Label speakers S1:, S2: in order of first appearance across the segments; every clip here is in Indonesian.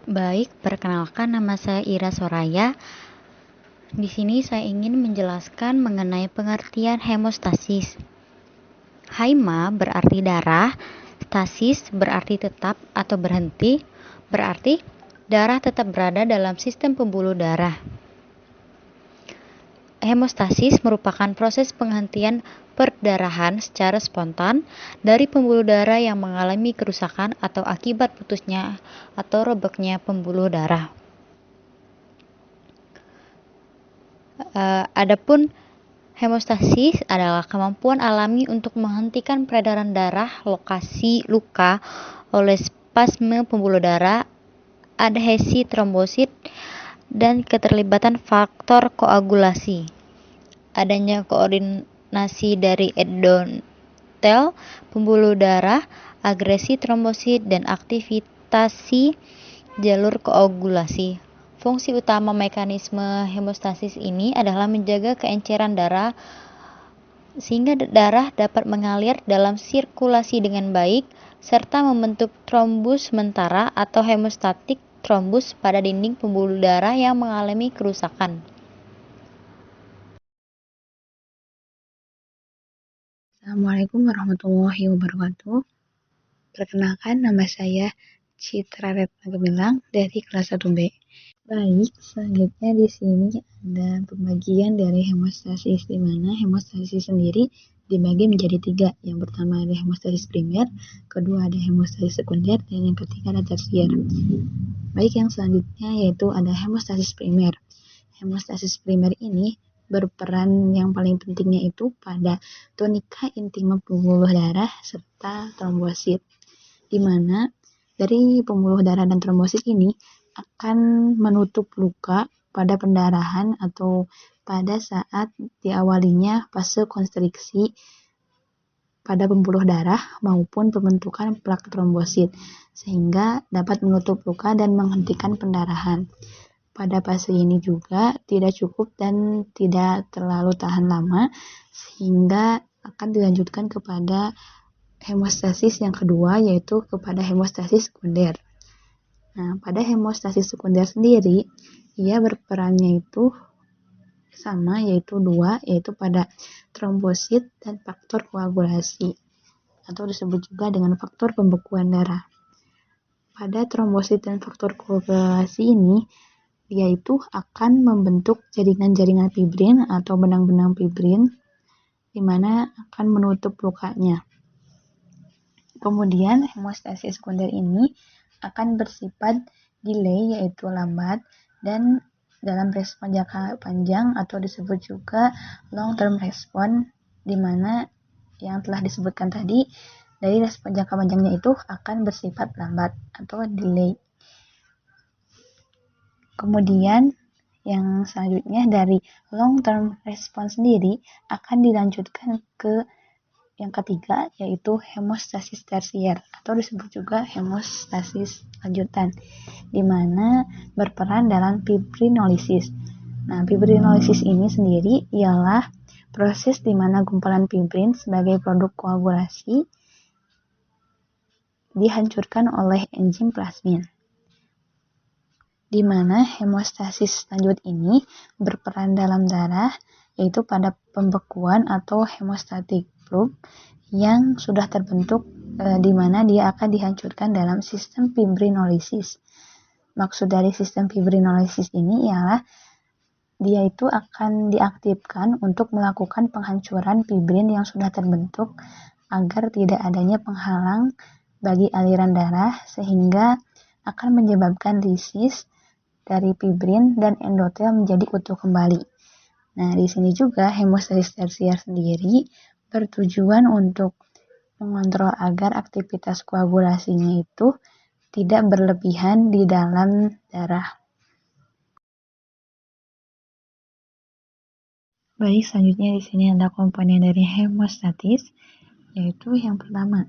S1: Baik, perkenalkan nama saya Ira Soraya. Di sini saya ingin menjelaskan mengenai pengertian hemostasis. Haima berarti darah, stasis berarti tetap atau berhenti, berarti darah tetap berada dalam sistem pembuluh darah. Hemostasis merupakan proses penghentian perdarahan secara spontan dari pembuluh darah yang mengalami kerusakan atau akibat putusnya atau robeknya pembuluh darah. Adapun hemostasis adalah kemampuan alami untuk menghentikan peredaran darah lokasi luka oleh spasme pembuluh darah, adhesi trombosit, dan keterlibatan faktor koagulasi. Adanya koordinasi dari endotel pembuluh darah, agresi trombosit, dan aktivitasi jalur koagulasi. Fungsi utama mekanisme hemostasis ini adalah menjaga keenceran darah sehingga darah dapat mengalir dalam sirkulasi dengan baik serta membentuk trombus sementara atau hemostatik trombus pada dinding pembuluh darah yang mengalami kerusakan.
S2: Assalamualaikum warahmatullahi wabarakatuh. Perkenalkan, nama saya Citra Retna Gemilang dari kelas 1B. Baik, selanjutnya di sini ada pembagian dari hemostasis, di mana hemostasis sendiri dibagi menjadi 3. Yang pertama ada hemostasis primer, kedua ada hemostasis sekunder, dan yang ketiga ada tersier. Baik, yang selanjutnya yaitu ada hemostasis primer. Hemostasis primer ini berperan yang paling pentingnya itu pada tonika intima pembuluh darah serta trombosit, di mana dari pembuluh darah dan trombosit ini akan menutup luka pada pendarahan atau pada saat diawalinya fase konstriksi pada pembuluh darah maupun pembentukan plak trombosit, sehingga dapat menutup luka dan menghentikan pendarahan. Pada fase ini juga tidak cukup dan tidak terlalu tahan lama, sehingga akan dilanjutkan kepada hemostasis yang kedua, yaitu kepada hemostasis sekunder. Nah, pada hemostasis sekunder sendiri, ia berperannya itu sama, yaitu 2, yaitu pada trombosit dan faktor koagulasi, atau disebut juga dengan faktor pembekuan darah. Pada trombosit dan faktor koagulasi ini, dia itu akan membentuk jaringan-jaringan fibrin atau benang-benang fibrin, di mana akan menutup lukanya. Kemudian hemostasis sekunder ini akan bersifat delay, yaitu lambat, dan dalam respon jangka panjang atau disebut juga long term response, di mana yang telah disebutkan tadi dari respon jangka panjangnya itu akan bersifat lambat atau delay. Kemudian yang selanjutnya dari long term response sendiri akan dilanjutkan ke yang ketiga, yaitu hemostasis tersier atau disebut juga hemostasis lanjutan, di mana berperan dalam fibrinolisis. Nah, fibrinolisis ini sendiri ialah proses di mana gumpalan fibrin sebagai produk koagulasi dihancurkan oleh enzim plasmin, di mana hemostasis lanjut ini berperan dalam darah, yaitu pada pembekuan atau hemostatic plug yang sudah terbentuk, di mana dia akan dihancurkan dalam sistem fibrinolisis. Maksud dari sistem fibrinolisis ini ialah dia itu akan diaktifkan untuk melakukan penghancuran fibrin yang sudah terbentuk agar tidak adanya penghalang bagi aliran darah, sehingga akan menyebabkan lisis dari fibrin dan endotel menjadi utuh kembali. Nah, di sini juga hemostasis tersier sendiri bertujuan untuk mengontrol agar aktivitas koagulasinya itu tidak berlebihan di dalam darah. Baik, selanjutnya di sini ada komponen dari hemostatis, yaitu yang pertama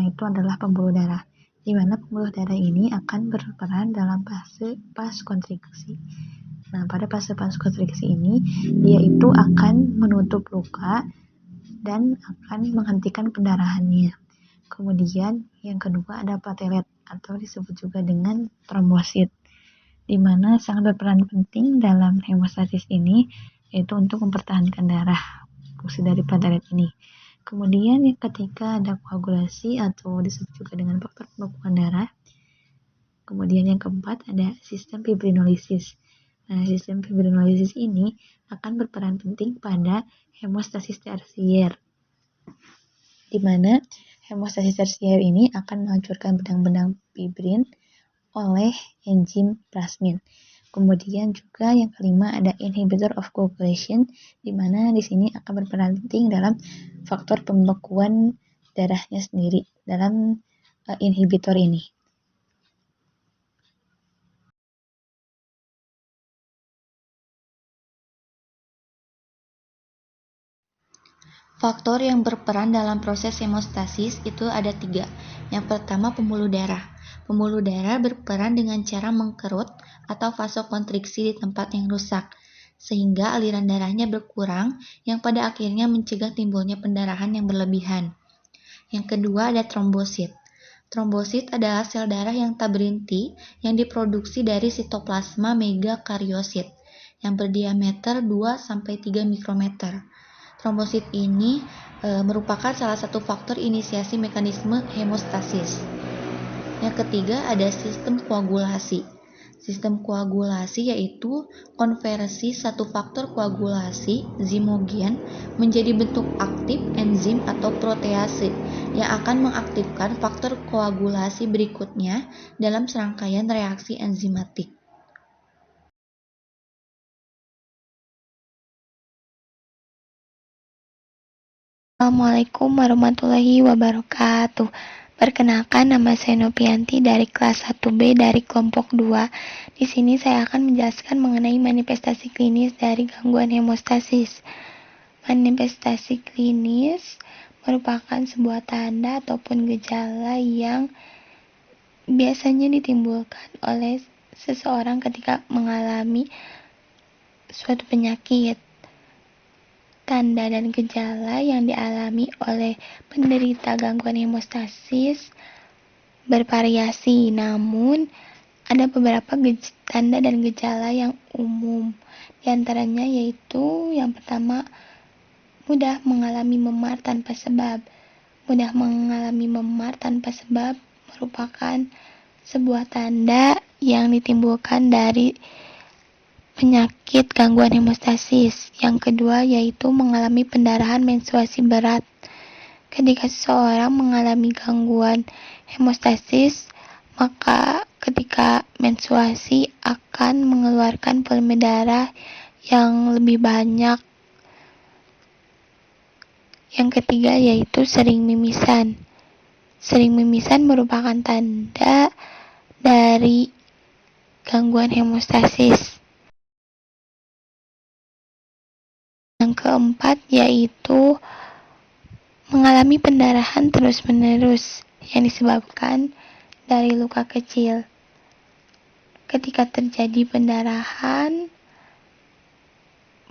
S2: itu adalah pembuluh darah, di mana pembuluh darah ini akan berperan dalam fase pas konstriksi. Nah, pada fase pas konstriksi ini, dia itu akan menutup luka dan akan menghentikan pendarahannya. Kemudian yang kedua ada platelet. atau disebut juga dengan trombosit, di mana sangat berperan penting dalam hemostasis ini, yaitu untuk mempertahankan darah, fungsi dari platelet ini. Kemudian ketika ada koagulasi atau disebut juga dengan faktor pembekuan darah. Kemudian yang keempat ada sistem fibrinolisis. Nah, sistem fibrinolisis ini akan berperan penting pada hemostasis tersier, di mana hemostasis tersier ini akan menghancurkan benang-benang fibrin oleh enzim plasmin. Kemudian juga yang kelima ada inhibitor of coagulation, di mana di sini akan berperan penting dalam faktor pembekuan darahnya sendiri dalam inhibitor ini.
S1: Faktor yang berperan dalam proses hemostasis itu ada 3. Yang pertama, pembuluh darah. Pembuluh darah berperan dengan cara mengkerut atau vasokonstriksi di tempat yang rusak, sehingga aliran darahnya berkurang yang pada akhirnya mencegah timbulnya pendarahan yang berlebihan. Yang kedua ada trombosit. Trombosit adalah sel darah yang tak berhenti yang diproduksi dari sitoplasma megakariosit yang berdiameter 2-3 mikrometer. Trombosit ini merupakan salah satu faktor inisiasi mekanisme hemostasis. Yang ketiga ada sistem koagulasi. Sistem koagulasi yaitu konversi satu faktor koagulasi zimogen menjadi bentuk aktif enzim atau protease yang akan mengaktifkan faktor koagulasi berikutnya dalam serangkaian reaksi enzimatik.
S3: Assalamualaikum warahmatullahi wabarakatuh. Perkenalkan, nama saya Nopianti dari kelas 1B dari kelompok 2. Di sini saya akan menjelaskan mengenai manifestasi klinis dari gangguan hemostasis. Manifestasi klinis merupakan sebuah tanda ataupun gejala yang biasanya ditimbulkan oleh seseorang ketika mengalami suatu penyakit. Tanda dan gejala yang dialami oleh penderita gangguan hemostasis bervariasi, namun ada beberapa tanda dan gejala yang umum. Di antaranya yaitu yang pertama, mudah mengalami memar tanpa sebab. Mudah mengalami memar tanpa sebab merupakan sebuah tanda yang ditimbulkan dari penyakit gangguan hemostasis. Yang kedua yaitu mengalami pendarahan menstruasi berat. Ketika seseorang mengalami gangguan hemostasis, maka ketika menstruasi akan mengeluarkan volume darah yang lebih banyak. Yang ketiga yaitu sering mimisan. Sering mimisan merupakan tanda dari gangguan hemostasis. Yang keempat yaitu mengalami pendarahan terus-menerus yang disebabkan dari luka kecil. Ketika terjadi pendarahan,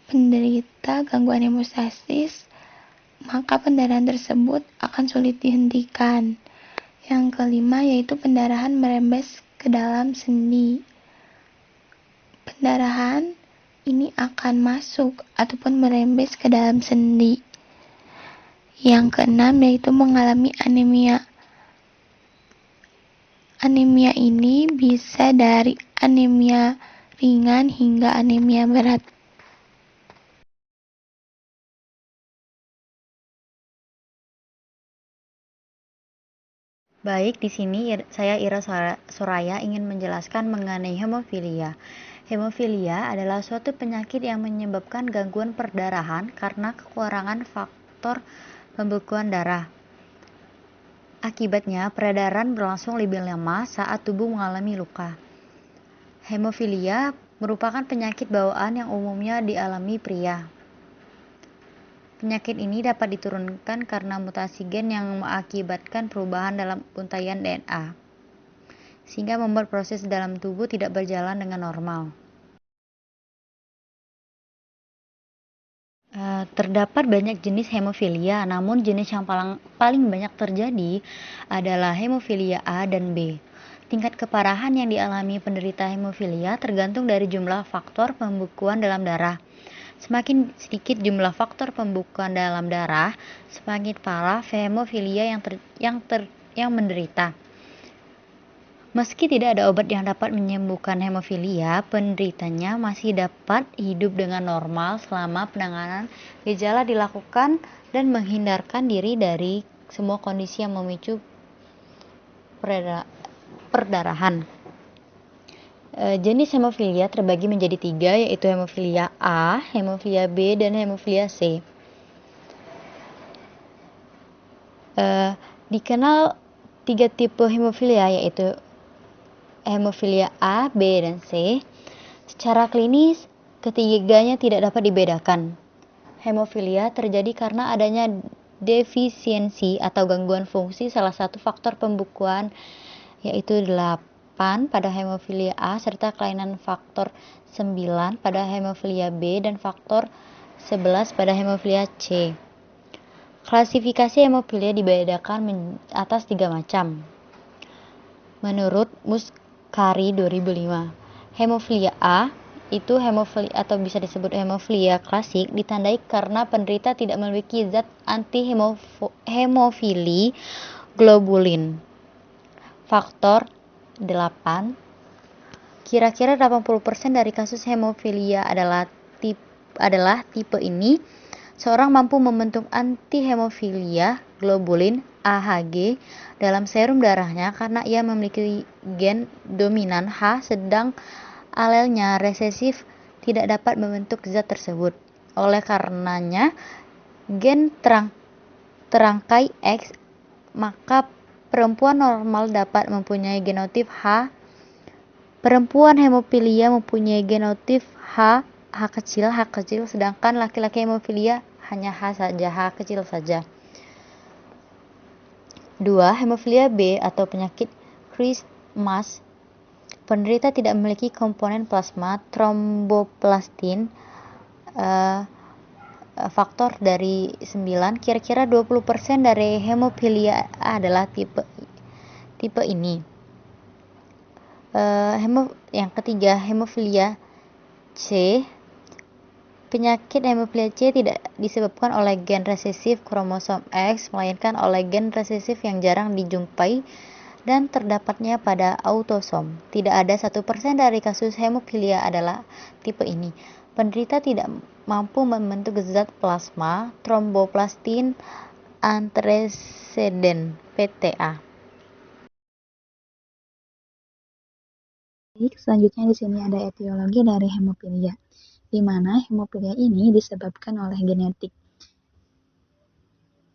S3: penderita gangguan hemostasis, maka pendarahan tersebut akan sulit dihentikan. Yang kelima yaitu pendarahan merembes ke dalam sendi. Pendarahan ini akan masuk ataupun merembes ke dalam sendi. Yang keenam yaitu mengalami anemia. Anemia ini bisa dari anemia ringan hingga anemia berat.
S1: Baik, di sini saya Ira Soraya ingin menjelaskan mengenai hemofilia. Hemofilia adalah suatu penyakit yang menyebabkan gangguan perdarahan karena kekurangan faktor pembekuan darah. Akibatnya, peredaran berlangsung lebih lama saat tubuh mengalami luka. Hemofilia merupakan penyakit bawaan yang umumnya dialami pria. Penyakit ini dapat diturunkan karena mutasi gen yang mengakibatkan perubahan dalam untaian DNA, sehingga membuat proses dalam tubuh tidak berjalan dengan normal. Terdapat banyak jenis hemofilia, namun jenis yang paling banyak terjadi adalah hemofilia A dan B. Tingkat keparahan yang dialami penderita hemofilia tergantung dari jumlah faktor pembekuan dalam darah. Semakin sedikit jumlah faktor pembekuan dalam darah, semakin parah hemofilia yang menderita. Meski tidak ada obat yang dapat menyembuhkan hemofilia, penderitanya masih dapat hidup dengan normal selama penanganan gejala dilakukan dan menghindarkan diri dari semua kondisi yang memicu perdarahan. Jenis hemofilia terbagi menjadi 3, yaitu hemofilia A, hemofilia B, dan hemofilia C. Dikenal 3 tipe hemofilia, yaitu hemofilia A, B, dan C. Secara klinis, ketiganya tidak dapat dibedakan. Hemofilia terjadi karena adanya defisiensi atau gangguan fungsi salah satu faktor pembekuan, yaitu 8 pada hemofilia A serta kelainan faktor 9 pada hemofilia B dan faktor 11 pada hemofilia C. Klasifikasi hemofilia dibedakan atas 3 macam. Menurut Muscari 2005, hemofilia A itu hemofilia atau bisa disebut hemofilia klasik ditandai karena penderita tidak memiliki zat anti hemofili globulin. Faktor 8. Kira-kira 80% dari kasus hemofilia adalah tipe ini. Seorang mampu membentuk anti hemofilia globulin AHG dalam serum darahnya karena ia memiliki gen dominan H, sedang alelnya resesif tidak dapat membentuk zat tersebut. Oleh karenanya, gen terangkai X, maka perempuan normal dapat mempunyai genotip H. Perempuan hemofilia mempunyai genotip H kecil, sedangkan laki-laki hemofilia hanya H kecil saja. 2. Hemofilia B atau penyakit Christmas. Penderita tidak memiliki komponen plasma tromboplastin faktor dari 9. Kira-kira 20% dari hemofilia adalah tipe ini. Yang ketiga, hemofilia C. Penyakit hemofilia C tidak disebabkan oleh gen resesif kromosom X, melainkan oleh gen resesif yang jarang dijumpai dan terdapatnya pada autosom. Tidak ada 1% dari kasus hemofilia adalah tipe ini. Penderita tidak mampu membentuk zat plasma tromboplastin antreseden PTA.
S2: Baik, selanjutnya di sini ada etiologi dari hemofilia, di mana hemofilia ini disebabkan oleh genetik.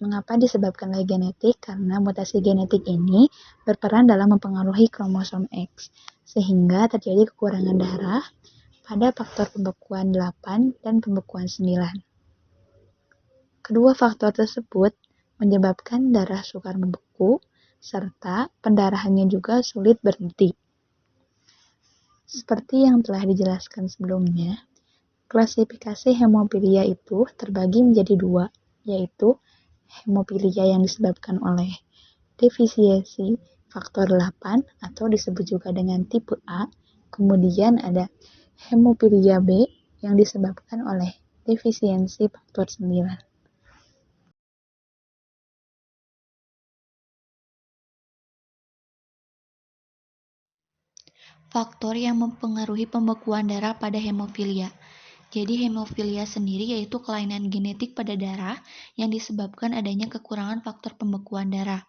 S2: Mengapa disebabkan oleh genetik? Karena mutasi genetik ini berperan dalam mempengaruhi kromosom X, sehingga terjadi kekurangan darah pada faktor pembekuan 8 dan pembekuan 9. Kedua faktor tersebut menyebabkan darah sukar membeku, serta pendarahannya juga sulit berhenti. Seperti yang telah dijelaskan sebelumnya, klasifikasi hemofilia itu terbagi menjadi 2, yaitu hemofilia yang disebabkan oleh defisiensi faktor 8 atau disebut juga dengan tipe A. Kemudian ada hemofilia B yang disebabkan oleh defisiensi faktor 9.
S3: Faktor yang mempengaruhi pembekuan darah pada hemofilia. Jadi hemofilia sendiri yaitu kelainan genetik pada darah yang disebabkan adanya kekurangan faktor pembekuan darah.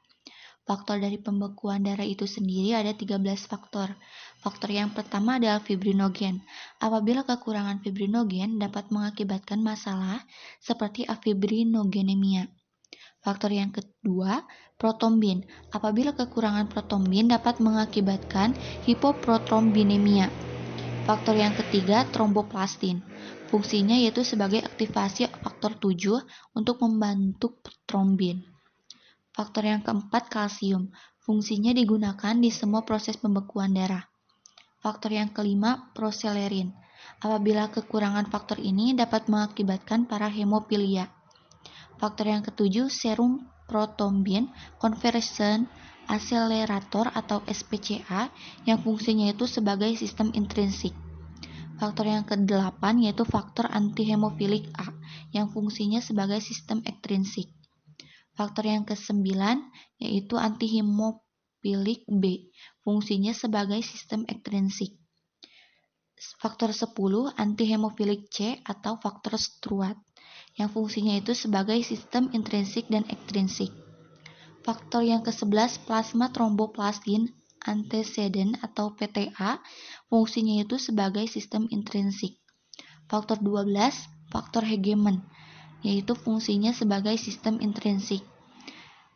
S3: Faktor dari pembekuan darah itu sendiri ada 13 faktor. Faktor yang pertama adalah fibrinogen. Apabila kekurangan fibrinogen dapat mengakibatkan masalah seperti afibrinogenemia. Faktor yang kedua, protombin. Apabila kekurangan protombin dapat mengakibatkan hipoprotrombinemia. Faktor yang ketiga, tromboplastin. Fungsinya yaitu sebagai aktivasi faktor 7 untuk membantu trombin. Faktor yang keempat, kalsium. Fungsinya digunakan di semua proses pembekuan darah. Faktor yang kelima, proselerin. Apabila kekurangan faktor ini dapat mengakibatkan para hemofilia. Faktor yang ketujuh, serum prothrombin conversion accelerator atau SPCA yang fungsinya itu sebagai sistem intrinsik. Faktor yang ke-8 yaitu faktor antihemofilik A yang fungsinya sebagai sistem ekstrinsik. Faktor yang ke-9 yaitu antihemofilik B, fungsinya sebagai sistem ekstrinsik. Faktor 10 antihemofilik C atau faktor Struat yang fungsinya itu sebagai sistem intrinsik dan ekstrinsik. Faktor yang ke-11 plasma tromboplastin antecedent atau PTA, fungsinya itu sebagai sistem intrinsik. Faktor 12 faktor Hegeman, yaitu fungsinya sebagai sistem intrinsik.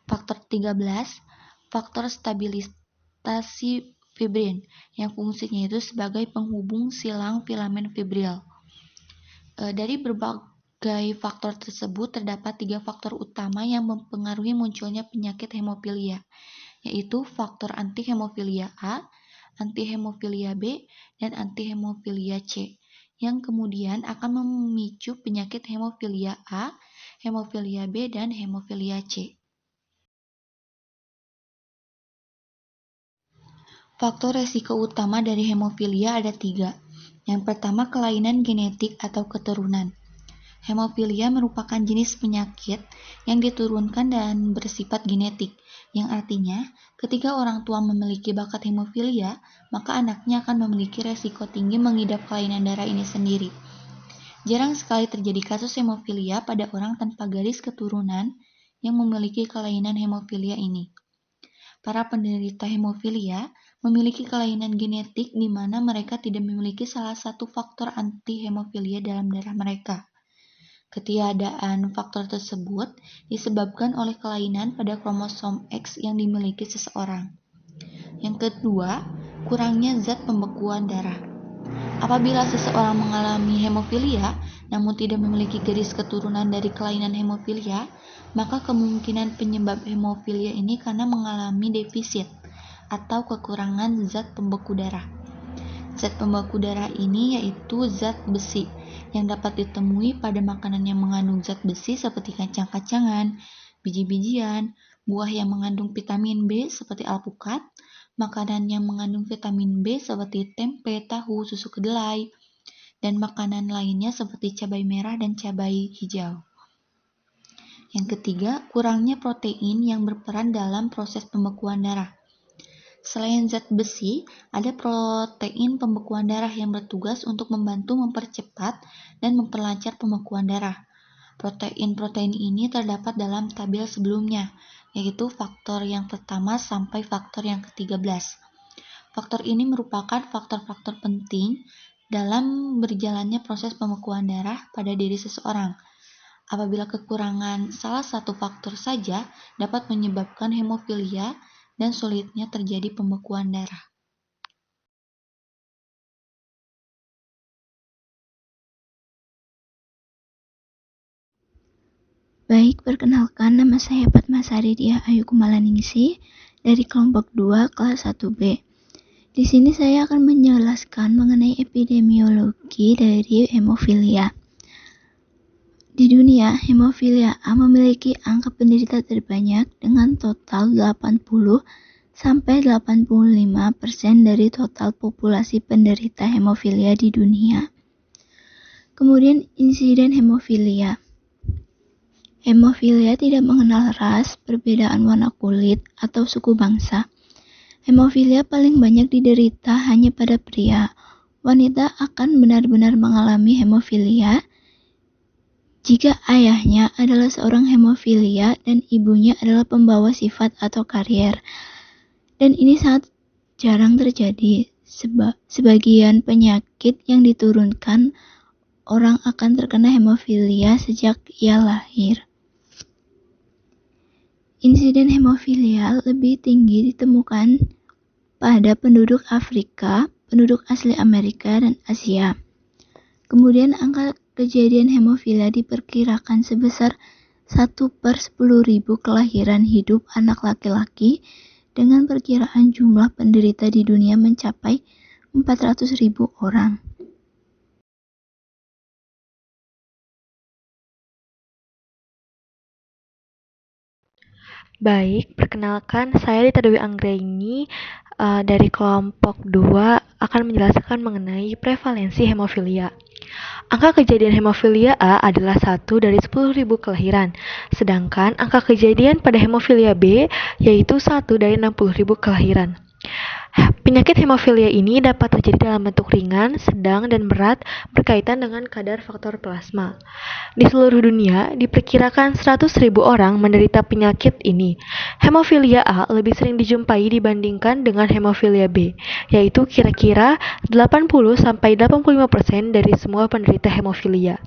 S3: Faktor 13 faktor stabilisasi fibrin, yang fungsinya itu sebagai penghubung silang filamen fibril. Dari berbagai faktor tersebut terdapat 3 faktor utama yang mempengaruhi munculnya penyakit hemofilia, yaitu faktor antihemofilia A, antihemofilia B, dan antihemofilia C, yang kemudian akan memicu penyakit hemofilia A, hemofilia B, dan hemofilia C. Faktor resiko utama dari hemofilia ada 3. Yang pertama, kelainan genetik atau keturunan. Hemofilia merupakan jenis penyakit yang diturunkan dan bersifat genetik, yang artinya ketika orang tua memiliki bakat hemofilia, maka anaknya akan memiliki resiko tinggi mengidap kelainan darah ini sendiri. Jarang sekali terjadi kasus hemofilia pada orang tanpa garis keturunan yang memiliki kelainan hemofilia ini. Para penderita hemofilia memiliki kelainan genetik di mana mereka tidak memiliki salah satu faktor anti-hemofilia dalam darah mereka. Ketiadaan faktor tersebut disebabkan oleh kelainan pada kromosom X yang dimiliki seseorang. Yang kedua, kurangnya zat pembekuan darah. Apabila seseorang mengalami hemofilia namun tidak memiliki garis keturunan dari kelainan hemofilia, maka kemungkinan penyebab hemofilia ini karena mengalami defisit atau kekurangan zat pembeku darah. Zat pembeku darah ini yaitu zat besi yang dapat ditemui pada makanan yang mengandung zat besi seperti kacang-kacangan, biji-bijian, buah yang mengandung vitamin B seperti alpukat, makanan yang mengandung vitamin B seperti tempe, tahu, susu kedelai, dan makanan lainnya seperti cabai merah dan cabai hijau. Yang ketiga, kurangnya protein yang berperan dalam proses pembekuan darah. Selain zat besi, ada protein pembekuan darah yang bertugas untuk membantu mempercepat dan memperlancar pembekuan darah. Protein-protein ini terdapat dalam tabel sebelumnya, yaitu faktor yang pertama sampai faktor yang ke-13. Faktor ini merupakan faktor-faktor penting dalam berjalannya proses pembekuan darah pada diri seseorang. Apabila kekurangan salah satu faktor saja dapat menyebabkan hemofilia dan sulitnya terjadi pembekuan darah.
S2: Baik, perkenalkan nama saya Fatma Saridia Ayu Kumalaningsih dari kelompok 2 kelas 1B. Di sini saya akan menjelaskan mengenai epidemiologi dari hemofilia. Di dunia, hemofilia A memiliki angka penderita terbanyak dengan total 80-85% dari total populasi penderita hemofilia di dunia. Kemudian insiden hemofilia. Hemofilia tidak mengenal ras, perbedaan warna kulit, atau suku bangsa. Hemofilia paling banyak diderita hanya pada pria. Wanita akan benar-benar mengalami hemofilia jika ayahnya adalah seorang hemofilia dan ibunya adalah pembawa sifat atau karier. Dan ini sangat jarang terjadi. Sebagian penyakit yang diturunkan orang akan terkena hemofilia sejak ia lahir. Insiden hemofilia lebih tinggi ditemukan pada penduduk Afrika, penduduk asli Amerika, dan Asia. Kemudian angka kejadian hemofilia diperkirakan sebesar 1/10.000 kelahiran hidup anak laki-laki dengan perkiraan jumlah penderita di dunia mencapai 400.000 orang.
S4: Baik, perkenalkan saya Rita Dewi Anggraini dari kelompok 2 akan menjelaskan mengenai prevalensi hemofilia. Angka kejadian hemofilia A adalah 1 dari 10.000 kelahiran, sedangkan angka kejadian pada hemofilia B yaitu 1 dari 60.000 kelahiran. Penyakit hemofilia ini dapat terjadi dalam bentuk ringan, sedang, dan berat berkaitan dengan kadar faktor plasma. Di seluruh dunia, diperkirakan 100.000 orang menderita penyakit ini. Hemofilia A lebih sering dijumpai dibandingkan dengan hemofilia B, yaitu kira-kira 80-85% dari semua penderita hemofilia.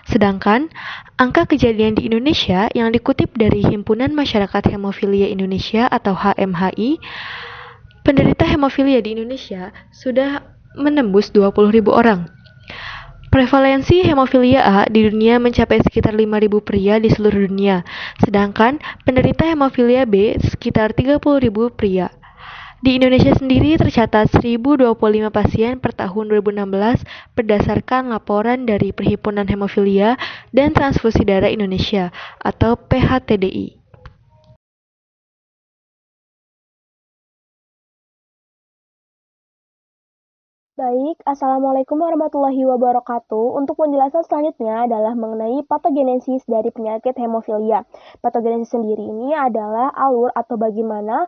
S4: Sedangkan, angka kejadian di Indonesia yang dikutip dari Himpunan Masyarakat Hemofilia Indonesia atau HMHI, penderita hemofilia di Indonesia sudah menembus 20.000 orang. Prevalensi hemofilia A di dunia mencapai sekitar 5.000 pria di seluruh dunia, sedangkan penderita hemofilia B sekitar 30.000 pria. Di Indonesia sendiri tercatat 1.025 pasien per tahun 2016 berdasarkan laporan dari Perhimpunan Hemofilia dan Transfusi Darah Indonesia atau PHTDI.
S5: Baik, Assalamualaikum warahmatullahi wabarakatuh. Untuk penjelasan selanjutnya adalah mengenai patogenesis dari penyakit hemofilia. Patogenesis sendiri ini adalah alur atau bagaimana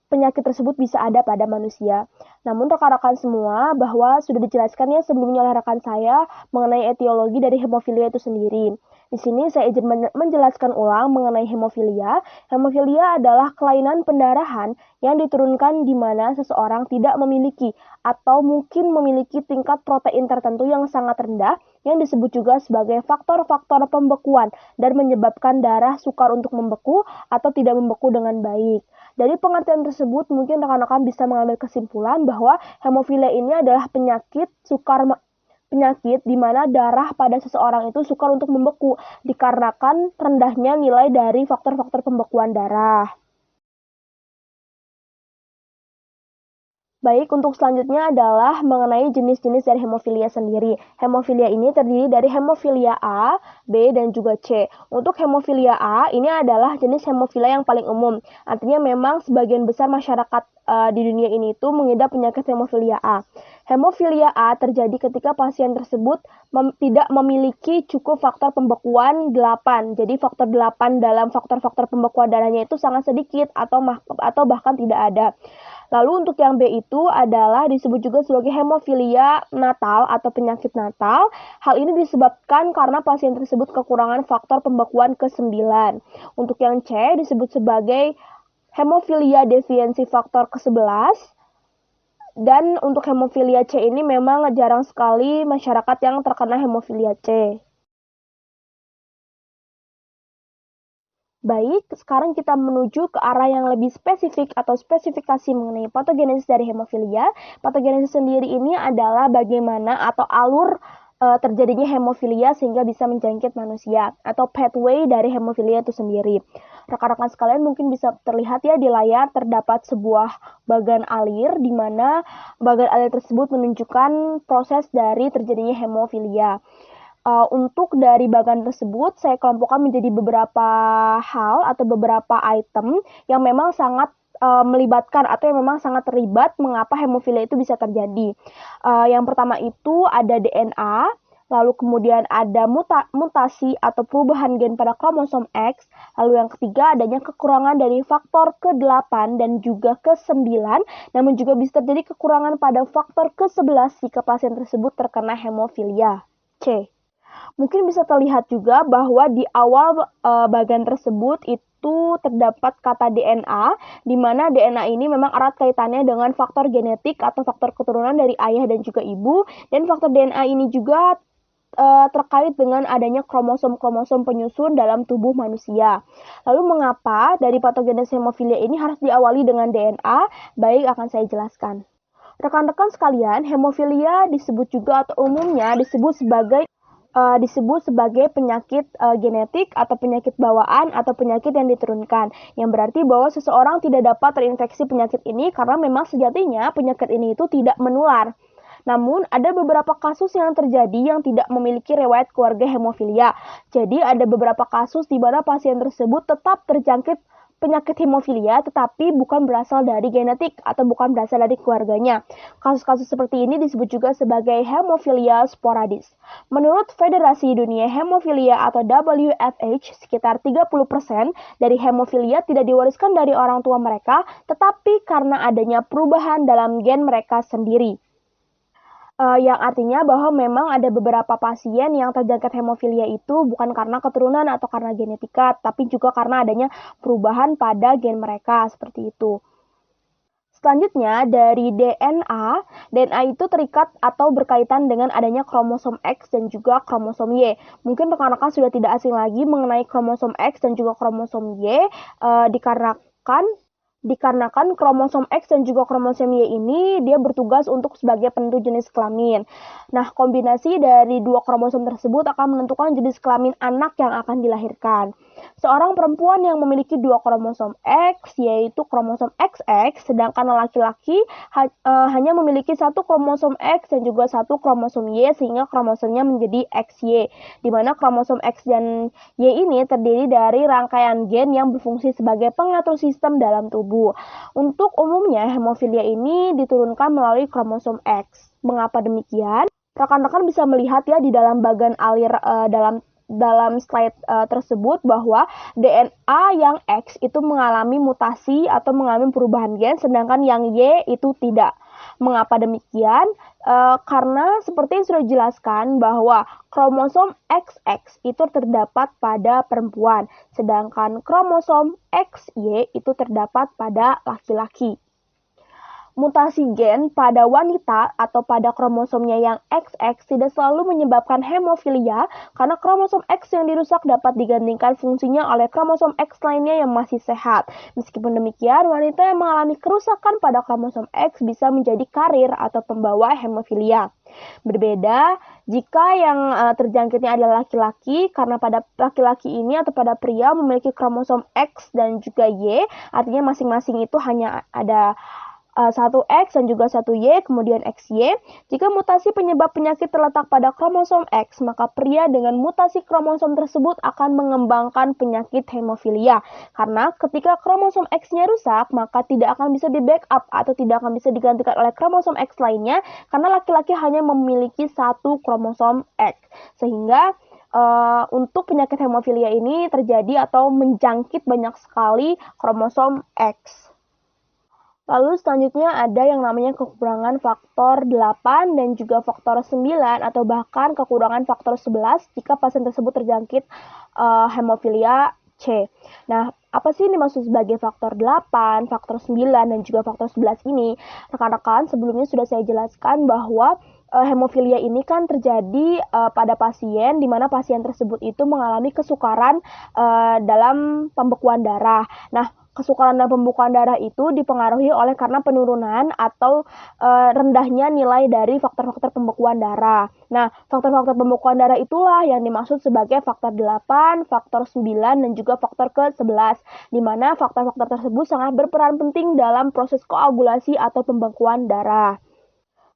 S5: penyakit tersebut bisa ada pada manusia. Namun rekan-rekan semua bahwa sudah dijelaskan ya sebelumnya oleh rekan saya mengenai etiologi dari hemofilia itu sendiri. Di sini saya izin menjelaskan ulang mengenai hemofilia. Hemofilia adalah kelainan pendarahan yang diturunkan di mana seseorang tidak memiliki atau mungkin memiliki tingkat protein tertentu yang sangat rendah yang disebut juga sebagai faktor-faktor pembekuan dan menyebabkan darah sukar untuk membeku atau tidak membeku dengan baik. Dari pengertian tersebut mungkin rekan-rekan bisa mengambil kesimpulan bahwa hemofilia ini adalah penyakit di mana darah pada seseorang itu sukar untuk membeku dikarenakan rendahnya nilai dari faktor-faktor pembekuan darah. Baik, untuk selanjutnya adalah mengenai jenis-jenis dari hemofilia sendiri. Hemofilia ini terdiri dari hemofilia A, B, dan juga C. Untuk hemofilia A, ini adalah jenis hemofilia yang paling umum. Artinya memang sebagian besar masyarakat di dunia ini itu mengidap penyakit hemofilia A. Hemofilia A terjadi ketika pasien tersebut tidak memiliki cukup faktor pembekuan 8. Jadi faktor 8 dalam faktor-faktor pembekuan darahnya itu sangat sedikit atau bahkan tidak ada. Lalu untuk yang B itu adalah disebut juga sebagai hemofilia natal atau penyakit natal. Hal ini disebabkan karena pasien tersebut kekurangan faktor pembekuan ke-9. Untuk yang C disebut sebagai hemofilia defiensi faktor ke-11. Dan untuk hemofilia C ini memang jarang sekali masyarakat yang terkena hemofilia C. Baik, sekarang kita menuju ke arah yang lebih spesifik atau spesifikasi mengenai patogenesis dari hemofilia. Patogenesis sendiri ini adalah bagaimana atau alur terjadinya hemofilia sehingga bisa menjangkit manusia atau pathway dari hemofilia itu sendiri. Rekan-rekan sekalian mungkin bisa terlihat ya di layar terdapat sebuah bagan alir di mana bagan alir tersebut menunjukkan proses dari terjadinya hemofilia. Untuk dari bagan tersebut, saya kelompokkan menjadi beberapa hal atau beberapa item yang memang sangat melibatkan atau yang memang sangat terlibat mengapa hemofilia itu bisa terjadi. Yang pertama itu ada DNA, lalu kemudian ada mutasi atau perubahan gen pada kromosom X, lalu yang ketiga adanya kekurangan dari faktor ke-8 dan juga ke-9, namun juga bisa terjadi kekurangan pada faktor ke-11 jika pasien tersebut terkena hemofilia C. Mungkin bisa terlihat juga bahwa di awal bagan tersebut itu terdapat kata DNA, di mana DNA ini memang erat kaitannya dengan faktor genetik atau faktor keturunan dari ayah dan juga ibu, dan faktor DNA ini juga terkait dengan adanya kromosom-kromosom penyusun dalam tubuh manusia. Lalu mengapa dari patogenesis hemofilia ini harus diawali dengan DNA? Baik, akan saya jelaskan. Rekan-rekan sekalian, hemofilia disebut juga atau umumnya disebut sebagai penyakit genetik atau penyakit bawaan atau penyakit yang diturunkan. Yang berarti bahwa seseorang tidak dapat terinfeksi penyakit ini karena memang sejatinya penyakit ini itu tidak menular. Namun ada beberapa kasus yang terjadi yang tidak memiliki riwayat keluarga hemofilia. Jadi ada beberapa kasus di mana pasien tersebut tetap terjangkit penyakit hemofilia tetapi bukan berasal dari genetik atau bukan berasal dari keluarganya. Kasus-kasus seperti ini disebut juga sebagai hemofilia sporadis. Menurut Federasi Dunia Hemofilia atau WFH, sekitar 30% dari hemofilia tidak diwariskan dari orang tua mereka, tetapi karena adanya perubahan dalam gen mereka sendiri. Yang artinya bahwa memang ada beberapa pasien yang terjangkit hemofilia itu bukan karena keturunan atau karena genetika, tapi juga karena adanya perubahan pada gen mereka, seperti itu. Selanjutnya, dari DNA, DNA itu terikat atau berkaitan dengan adanya kromosom X dan juga kromosom Y. Mungkin rekan-rekan sudah tidak asing lagi mengenai kromosom X dan juga kromosom Y, dikarenakan kromosom X dan juga kromosom Y ini dia bertugas untuk sebagai penentu jenis kelamin. Nah, kombinasi dari dua kromosom tersebut akan menentukan jenis kelamin anak yang akan dilahirkan. Seorang perempuan yang memiliki dua kromosom X, yaitu kromosom XX, sedangkan laki-laki hanya memiliki satu kromosom X dan juga satu kromosom Y, sehingga kromosomnya menjadi XY, di mana kromosom X dan Y ini terdiri dari rangkaian gen yang berfungsi sebagai pengatur sistem dalam tubuh. Untuk umumnya, hemofilia ini diturunkan melalui kromosom X. Mengapa demikian? Rekan-rekan bisa melihat ya di dalam bagian alir dalam slide tersebut bahwa DNA yang X itu mengalami mutasi atau mengalami perubahan gen, sedangkan yang Y itu tidak. Mengapa demikian? Karena seperti yang sudah dijelaskan bahwa kromosom XX itu terdapat pada perempuan, sedangkan kromosom XY itu terdapat pada laki-laki. Mutasi gen pada wanita atau pada kromosomnya yang XX tidak selalu menyebabkan hemofilia karena kromosom X yang dirusak dapat digantikan fungsinya oleh kromosom X lainnya yang masih sehat. Meskipun demikian, wanita yang mengalami kerusakan pada kromosom X bisa menjadi karir atau pembawa hemofilia. Berbeda jika yang terjangkitnya adalah laki-laki, karena pada laki-laki ini atau pada pria memiliki kromosom X dan juga Y, artinya masing-masing itu hanya ada satu X dan juga satu Y, kemudian XY. Jika mutasi penyebab penyakit terletak pada kromosom X, maka pria dengan mutasi kromosom tersebut akan mengembangkan penyakit hemofilia. Karena ketika kromosom X-nya rusak, maka tidak akan bisa di-backup atau tidak akan bisa digantikan oleh kromosom X lainnya, karena laki-laki hanya memiliki satu kromosom X. Sehingga untuk penyakit hemofilia ini terjadi atau menjangkit banyak sekali kromosom X. Lalu selanjutnya ada yang namanya kekurangan faktor 8 dan juga faktor 9 atau bahkan kekurangan faktor 11 jika pasien tersebut terjangkit hemofilia C. Nah, apa sih ini maksud sebagai faktor 8, faktor 9, dan juga faktor 11 ini? Rekan-rekan, sebelumnya sudah saya jelaskan bahwa hemofilia ini kan terjadi pada pasien di mana pasien tersebut itu mengalami kesukaran dalam pembekuan darah. Nah, kesukaran dan pembekuan darah itu dipengaruhi oleh karena penurunan atau rendahnya nilai dari faktor-faktor pembekuan darah. Nah, faktor-faktor pembekuan darah itulah yang dimaksud sebagai faktor 8, faktor 9, dan juga faktor ke-11, di mana faktor-faktor tersebut sangat berperan penting dalam proses koagulasi atau pembekuan darah.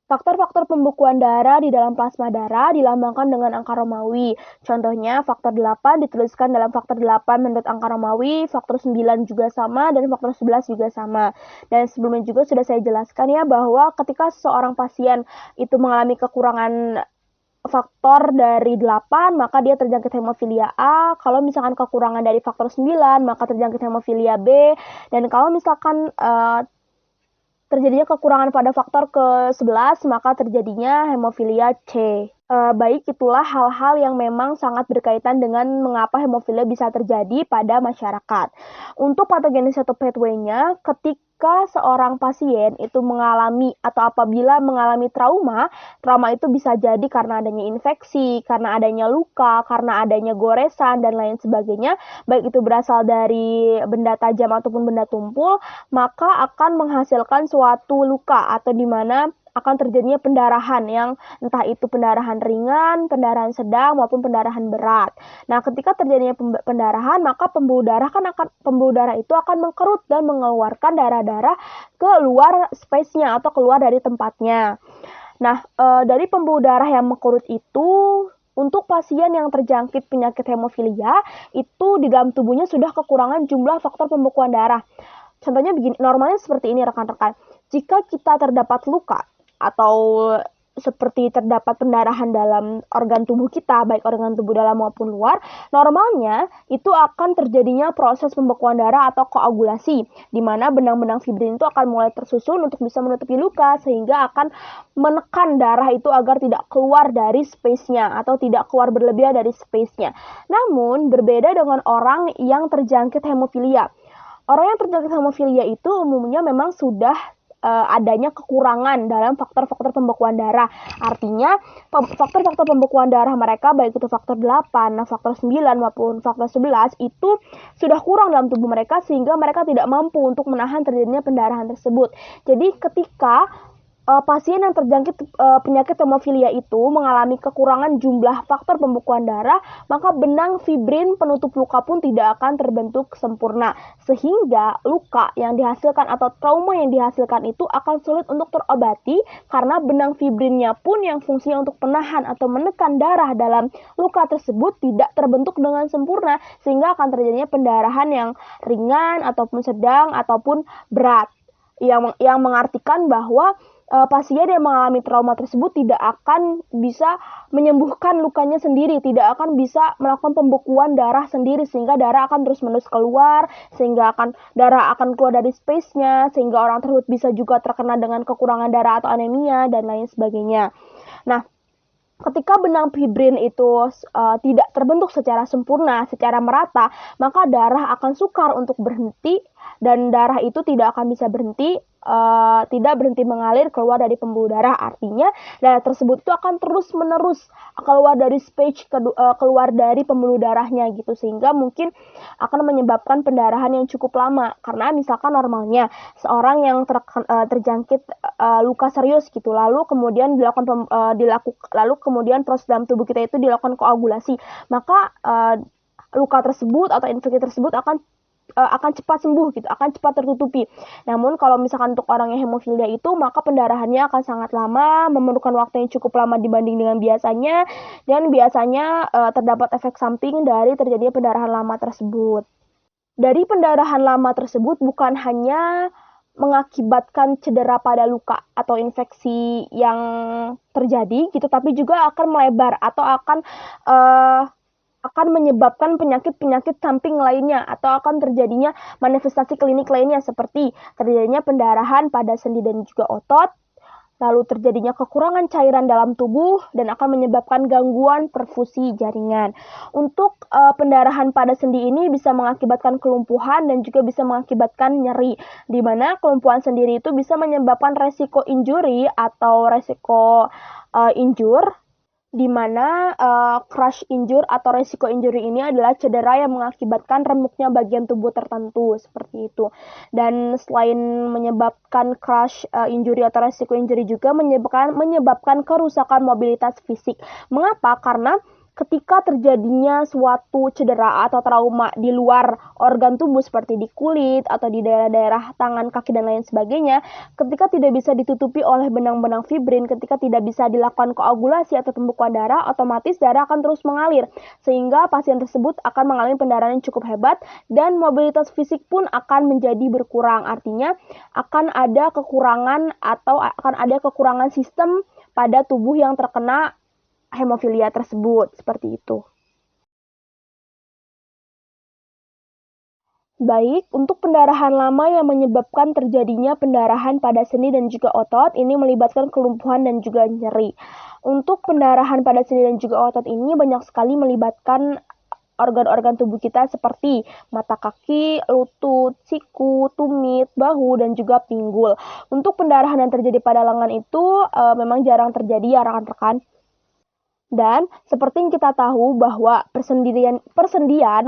S5: Faktor-faktor pembekuan darah di dalam plasma darah dilambangkan dengan angka Romawi. Contohnya, faktor 8 dituliskan dalam faktor 8 menurut angka Romawi, faktor 9 juga sama, dan faktor 11 juga sama. Dan sebelumnya juga sudah saya jelaskan ya bahwa ketika seseorang pasien itu mengalami kekurangan faktor dari 8, maka dia terjangkit hemofilia A. Kalau misalkan kekurangan dari faktor 9, maka terjangkit hemofilia B. Dan kalau misalkan terjadinya kekurangan pada faktor ke-11, maka terjadinya hemofilia C. Baik, itulah hal-hal yang memang sangat berkaitan dengan mengapa hemofilia bisa terjadi pada masyarakat. Untuk patogenesis atau pathway-nya, ketika seorang pasien itu mengalami atau apabila mengalami trauma itu bisa jadi karena adanya infeksi, karena adanya luka, karena adanya goresan, dan lain sebagainya, baik itu berasal dari benda tajam ataupun benda tumpul, maka akan menghasilkan suatu luka atau di mana akan terjadinya pendarahan yang entah itu pendarahan ringan, pendarahan sedang, maupun pendarahan berat. Nah, ketika terjadinya pendarahan, maka pembuluh darah itu akan mengkerut dan mengeluarkan darah-darah ke luar space-nya atau keluar dari tempatnya. Nah, dari pembuluh darah yang mengkerut itu Untuk pasien yang terjangkit penyakit hemofilia, itu di dalam tubuhnya sudah kekurangan jumlah faktor pembekuan darah. Contohnya begini, normalnya seperti ini rekan-rekan. Jika kita terdapat luka atau seperti terdapat pendarahan dalam organ tubuh kita, baik organ tubuh dalam maupun luar, normalnya itu akan terjadinya proses pembekuan darah atau koagulasi, di mana benang-benang fibrin itu akan mulai tersusun untuk bisa menutupi luka, sehingga akan menekan darah itu agar tidak keluar dari space-nya atau tidak keluar berlebihan dari space-nya. Namun, berbeda dengan orang yang terjangkit hemofilia. Orang yang terjangkit hemofilia itu umumnya memang sudah adanya kekurangan dalam faktor-faktor pembekuan darah. Artinya, faktor-faktor pembekuan darah mereka, baik itu faktor 8, faktor 9, maupun faktor 11, itu sudah kurang dalam tubuh mereka, sehingga mereka tidak mampu untuk menahan terjadinya pendarahan tersebut. Jadi, ketika pasien yang terjangkit penyakit hemofilia itu mengalami kekurangan jumlah faktor pembekuan darah, maka benang fibrin penutup luka pun tidak akan terbentuk sempurna, sehingga luka yang dihasilkan atau trauma yang dihasilkan itu akan sulit untuk terobati karena benang fibrinnya pun yang fungsinya untuk penahan atau menekan darah dalam luka tersebut tidak terbentuk dengan sempurna, sehingga akan terjadinya pendarahan yang ringan ataupun sedang ataupun berat, yang mengartikan bahwa pasien yang mengalami trauma tersebut tidak akan bisa menyembuhkan lukanya sendiri, tidak akan bisa melakukan pembekuan darah sendiri, sehingga darah akan terus-menerus keluar, sehingga darah akan keluar dari space-nya, sehingga orang tersebut bisa juga terkena dengan kekurangan darah atau anemia, dan lain sebagainya. Nah, ketika benang fibrin itu tidak terbentuk secara sempurna, secara merata, maka darah akan sukar untuk berhenti, dan darah itu tidak akan bisa berhenti, tidak berhenti mengalir keluar dari pembuluh darah. Artinya darah tersebut itu akan terus-menerus keluar dari space, keluar dari pembuluh darahnya gitu, sehingga mungkin akan menyebabkan pendarahan yang cukup lama. Karena misalkan normalnya seorang yang terjangkit luka serius gitu, lalu kemudian kemudian proses dalam tubuh kita itu dilakukan koagulasi, maka luka tersebut atau infeksi tersebut akan cepat sembuh gitu, akan cepat tertutupi. Namun kalau misalkan untuk orang yang hemofilia itu, maka pendarahannya akan sangat lama, memerlukan waktu yang cukup lama dibanding dengan biasanya, dan biasanya terdapat efek samping dari terjadinya pendarahan lama tersebut. Dari pendarahan lama tersebut bukan hanya mengakibatkan cedera pada luka atau infeksi yang terjadi gitu, tapi juga akan melebar atau akan menyebabkan penyakit-penyakit samping lainnya, atau akan terjadinya manifestasi klinik lainnya seperti terjadinya pendarahan pada sendi dan juga otot, lalu terjadinya kekurangan cairan dalam tubuh, dan akan menyebabkan gangguan perfusi jaringan. Untuk pendarahan pada sendi ini bisa mengakibatkan kelumpuhan dan juga bisa mengakibatkan nyeri, di mana kelumpuhan sendiri itu bisa menyebabkan resiko injury atau resiko injur, di mana crush injure atau resiko injury ini adalah cedera yang mengakibatkan remuknya bagian tubuh tertentu, seperti itu. Dan selain menyebabkan crush injury atau resiko injury juga menyebabkan kerusakan mobilitas fisik. Mengapa? Karena ketika terjadinya suatu cedera atau trauma di luar organ tubuh seperti di kulit atau di daerah-daerah tangan, kaki, dan lain sebagainya, ketika tidak bisa ditutupi oleh benang-benang fibrin, ketika tidak bisa dilakukan koagulasi atau pembekuan darah, otomatis darah akan terus mengalir, sehingga pasien tersebut akan mengalami pendarahan yang cukup hebat, dan mobilitas fisik pun akan menjadi berkurang. Artinya akan ada kekurangan atau akan ada kekurangan sistem pada tubuh yang terkena hemofilia tersebut, seperti itu. Baik, untuk pendarahan lama yang menyebabkan terjadinya pendarahan pada sendi dan juga otot, ini melibatkan kelumpuhan dan juga nyeri. Untuk pendarahan pada sendi dan juga otot ini banyak sekali melibatkan organ-organ tubuh kita seperti mata, kaki, lutut, siku, tumit, bahu, dan juga pinggul. Untuk pendarahan yang terjadi pada lengan itu memang jarang terjadi ya rekan-rekan. Dan seperti yang kita tahu bahwa persendian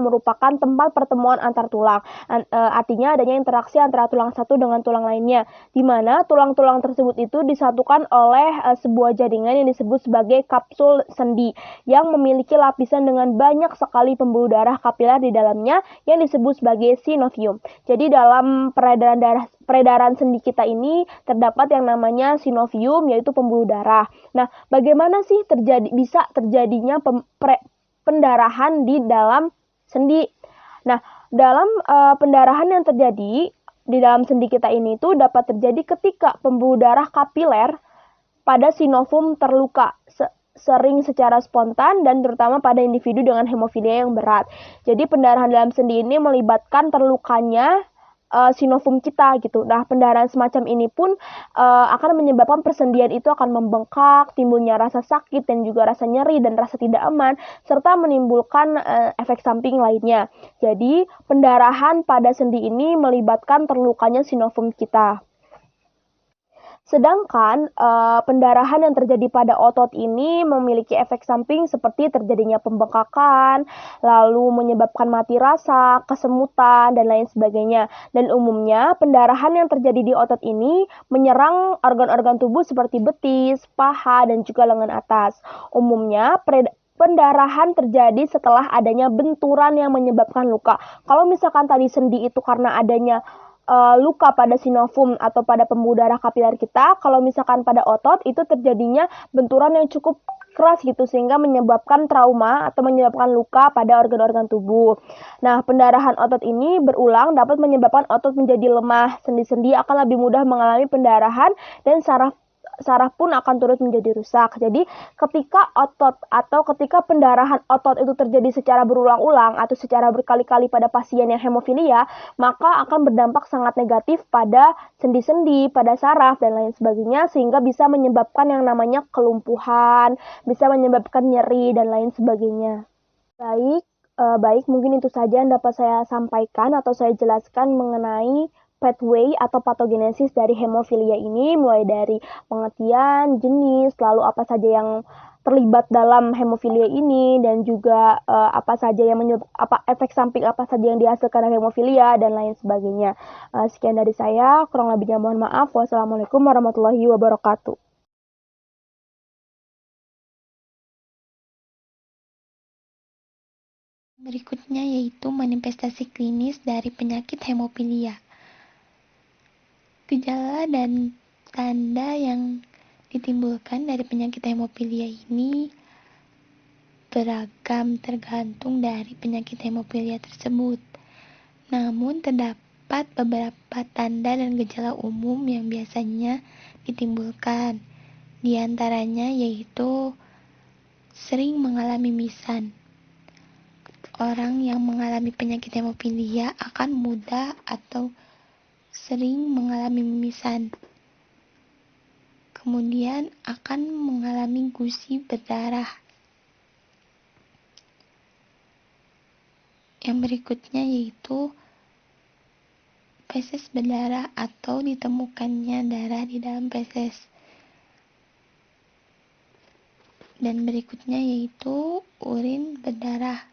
S5: merupakan tempat pertemuan antar tulang. Artinya adanya interaksi antara tulang satu dengan tulang lainnya, di mana tulang-tulang tersebut itu disatukan oleh sebuah jaringan yang disebut sebagai kapsul sendi, yang memiliki lapisan dengan banyak sekali pembuluh darah kapiler di dalamnya yang disebut sebagai synovium. Jadi dalam peredaran peredaran sendi kita ini terdapat yang namanya sinovium, yaitu pembuluh darah. Nah, bagaimana sih bisa terjadinya pendarahan di dalam sendi? Nah, dalam pendarahan yang terjadi di dalam sendi kita ini itu dapat terjadi ketika pembuluh darah kapiler pada sinovum terluka, sering secara spontan dan terutama pada individu dengan hemofilia yang berat. Jadi pendarahan dalam sendi ini melibatkan terlukanya sinovum kita gitu. Nah, pendarahan semacam ini pun akan menyebabkan persendian itu akan membengkak, timbulnya rasa sakit dan juga rasa nyeri dan rasa tidak aman, serta menimbulkan efek samping lainnya. Jadi, pendarahan pada sendi ini melibatkan terlukanya sinovum kita. Sedangkan pendarahan yang terjadi pada otot ini memiliki efek samping seperti terjadinya pembengkakan, lalu menyebabkan mati rasa, kesemutan, dan lain sebagainya. Dan umumnya pendarahan yang terjadi di otot ini menyerang organ-organ tubuh seperti betis, paha, dan juga lengan atas. Umumnya pendarahan terjadi setelah adanya benturan yang menyebabkan luka. Kalau misalkan tadi sendi itu karena adanya luka pada sinovum atau pada pembuluh darah kapiler kita, kalau misalkan pada otot itu terjadinya benturan yang cukup keras gitu sehingga menyebabkan trauma atau menyebabkan luka pada organ-organ tubuh. Nah, pendarahan otot ini berulang dapat menyebabkan otot menjadi lemah, sendi-sendi akan lebih mudah mengalami pendarahan dan saraf pun akan turut menjadi rusak. Jadi, ketika ketika pendarahan otot itu terjadi secara berulang-ulang atau secara berkali-kali pada pasien yang hemofilia, maka akan berdampak sangat negatif pada sendi-sendi, pada saraf, dan lain sebagainya, sehingga bisa menyebabkan yang namanya kelumpuhan, bisa menyebabkan nyeri, dan lain sebagainya. Baik, mungkin itu saja yang dapat saya sampaikan atau saya jelaskan mengenai pathway atau patogenesis dari hemofilia ini, mulai dari pengertian, jenis, lalu apa saja yang terlibat dalam hemofilia ini, dan juga apa saja yang efek samping apa saja yang dihasilkan dari hemofilia, dan lain sebagainya. Sekian dari saya, kurang lebihnya mohon maaf. Wassalamualaikum warahmatullahi wabarakatuh.
S3: Berikutnya yaitu manifestasi klinis dari penyakit hemofilia. Gejala dan tanda yang ditimbulkan dari penyakit hemofilia ini beragam tergantung dari penyakit hemofilia tersebut. Namun terdapat beberapa tanda dan gejala umum yang biasanya ditimbulkan. Di antaranya yaitu sering mengalami mimisan. Orang yang mengalami penyakit hemofilia akan mudah atau sering mengalami mimisan. Kemudian akan mengalami gusi berdarah. Yang berikutnya yaitu feses berdarah atau ditemukannya darah di dalam feses. Dan berikutnya yaitu urin berdarah.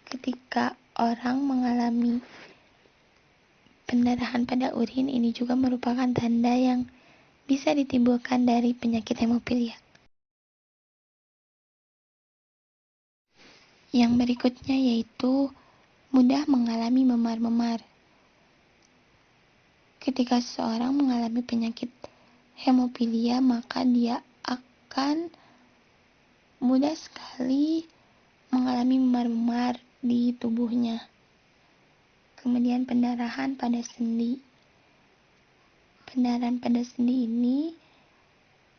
S3: Ketika orang mengalami pendarahan pada urin, ini juga merupakan tanda yang bisa ditimbulkan dari penyakit hemofilia. Yang berikutnya yaitu mudah mengalami memar-memar. Ketika seseorang mengalami penyakit hemofilia, maka dia akan mudah sekali mengalami memar-memar di tubuhnya. Kemudian pendarahan pada sendi. Pendarahan pada sendi ini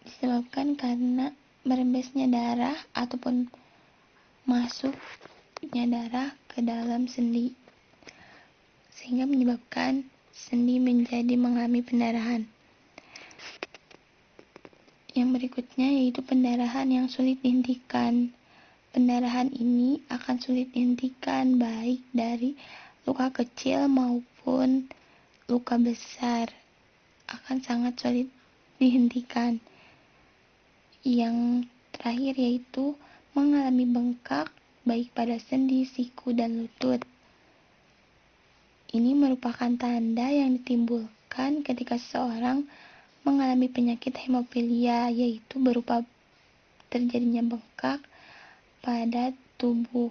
S3: disebabkan karena merembesnya darah ataupun masuknya darah ke dalam sendi, sehingga menyebabkan sendi menjadi mengalami pendarahan. Yang berikutnya yaitu pendarahan yang sulit dihentikan. Pendarahan ini akan sulit dihentikan baik dari luka kecil maupun luka besar, akan sangat sulit dihentikan. Yang terakhir yaitu mengalami bengkak baik pada sendi, siku, dan lutut. Ini merupakan tanda yang ditimbulkan ketika seseorang mengalami penyakit hemofilia, yaitu berupa terjadinya bengkak pada tubuh,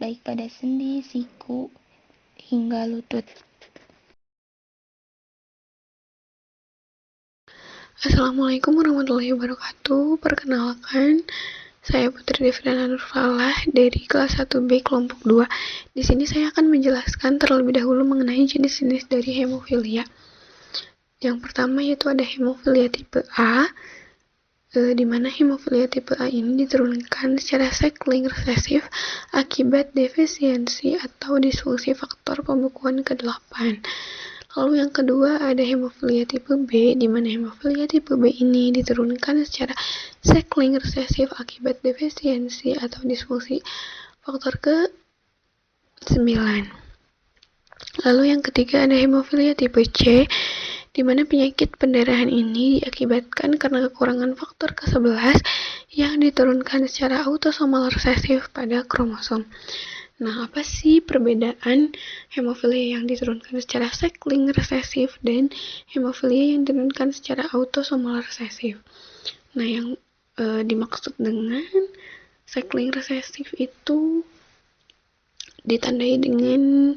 S3: baik pada sendi, siku, hingga lutut.
S6: Assalamualaikum warahmatullahi wabarakatuh. Perkenalkan, saya Putri Devriana Nurfalah dari kelas 1B kelompok 2. Di sini saya akan menjelaskan terlebih dahulu mengenai jenis-jenis dari hemofilia. Yang pertama yaitu ada hemofilia tipe A, di mana hemofilia tipe A ini diturunkan secara cycling resesif akibat defisiensi atau disfungsi faktor pembekuan ke-8. Lalu yang kedua ada hemofilia tipe B, di mana hemofilia tipe B ini diturunkan secara cycling resesif akibat defisiensi atau disfungsi faktor ke-9. Lalu yang ketiga ada hemofilia tipe C, di mana penyakit pendarahan ini diakibatkan karena kekurangan faktor ke-11 yang diturunkan secara autosomal resesif pada kromosom. Nah, apa sih perbedaan hemofilia yang diturunkan secara cycling resesif dan hemofilia yang diturunkan secara autosomal resesif? Nah, yang dimaksud dengan cycling resesif itu ditandai dengan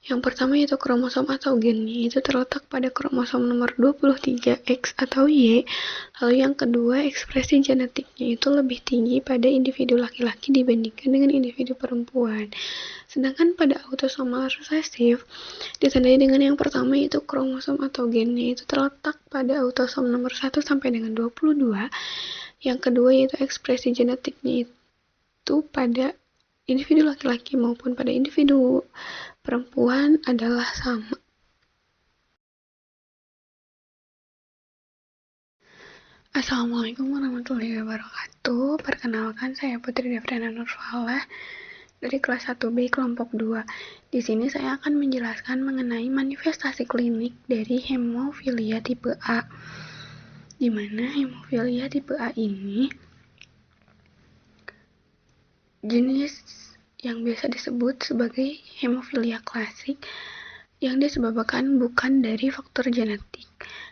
S6: yang pertama yaitu kromosom atau gennya itu terletak pada kromosom nomor 23X atau Y. Lalu yang kedua, ekspresi genetiknya itu lebih tinggi pada individu laki-laki dibandingkan dengan individu perempuan. Sedangkan pada autosomal resesif ditandai dengan yang pertama yaitu kromosom atau gennya itu terletak pada autosom nomor 1 sampai dengan 22. Yang kedua yaitu ekspresi genetiknya itu pada individu laki-laki maupun pada individu perempuan adalah sama. Assalamualaikum warahmatullahi wabarakatuh. Perkenalkan, saya Putri Devriana Nurfalah dari kelas 1B kelompok 2. Di sini saya akan menjelaskan mengenai manifestasi klinik dari hemofilia tipe A. Di mana hemofilia tipe A ini jenis yang biasa disebut sebagai hemofilia klasik yang disebabkan bukan dari faktor genetik.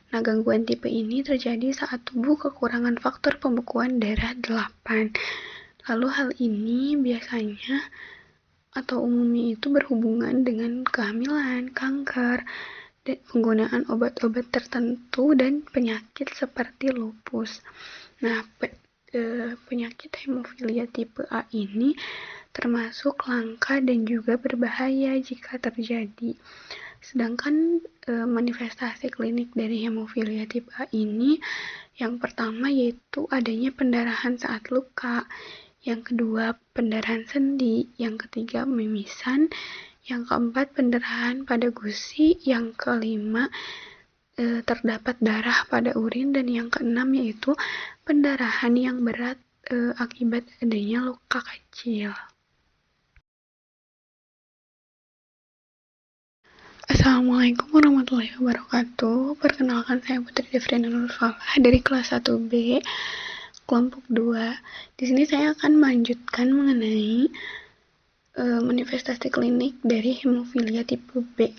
S6: Nah, gangguan tipe ini terjadi saat tubuh kekurangan faktor pembekuan darah 8. Lalu hal ini biasanya atau umumnya itu berhubungan dengan kehamilan, kanker, dan penggunaan obat-obat tertentu dan penyakit seperti lupus. Nah, penyakit hemofilia tipe A ini termasuk langka dan juga berbahaya jika terjadi. Sedangkan manifestasi klinik dari hemofilia tipe A ini yang pertama yaitu adanya pendarahan saat luka, yang kedua pendarahan sendi, yang ketiga mimisan, yang keempat pendarahan pada gusi, yang kelima terdapat darah pada urin, dan yang keenam yaitu pendarahan yang berat akibat adanya luka kecil. Assalamualaikum warahmatullahi wabarakatuh. Perkenalkan, saya Putri Devriana Nurfalah dari kelas 1B kelompok 2. Di sini saya akan melanjutkan mengenai manifestasi klinik dari hemofilia tipe B.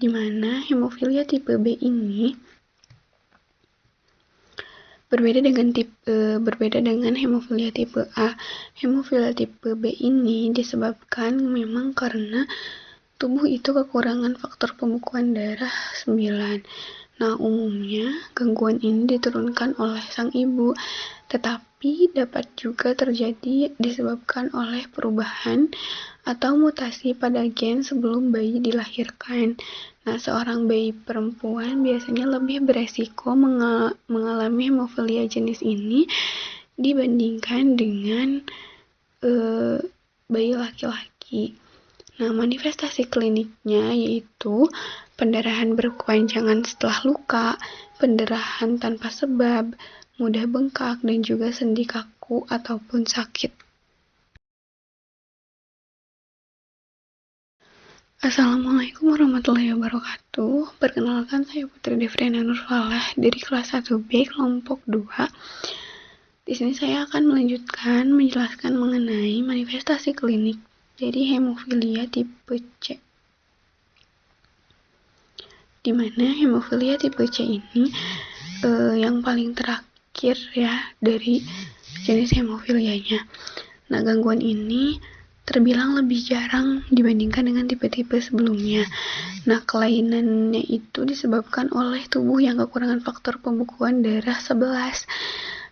S6: Di mana hemofilia tipe B ini berbeda dengan hemofilia tipe A. Hemofilia tipe B ini disebabkan memang karena tubuh itu kekurangan faktor pembekuan darah 9. Nah, umumnya gangguan ini diturunkan oleh sang ibu, tetapi dapat juga terjadi disebabkan oleh perubahan atau mutasi pada gen sebelum bayi dilahirkan. Nah, seorang bayi perempuan biasanya lebih beresiko mengalami hemofilia jenis ini dibandingkan dengan bayi laki-laki. Nah, manifestasi kliniknya yaitu pendarahan berkepanjangan setelah luka, pendarahan tanpa sebab, mudah bengkak, dan juga sendi kaku ataupun sakit. Assalamualaikum warahmatullahi wabarakatuh. Perkenalkan, saya Putri Devriana Nurfalah dari kelas 1B kelompok 2. Di sini saya akan melanjutkan menjelaskan mengenai manifestasi klinik dari hemofilia tipe C. Di mana hemofilia tipe C ini yang paling terakhir ya dari jenis hemofilianya. Nah, gangguan ini terbilang lebih jarang dibandingkan dengan tipe-tipe sebelumnya. Nah, kelainannya itu disebabkan oleh tubuh yang kekurangan faktor pembekuan darah 11.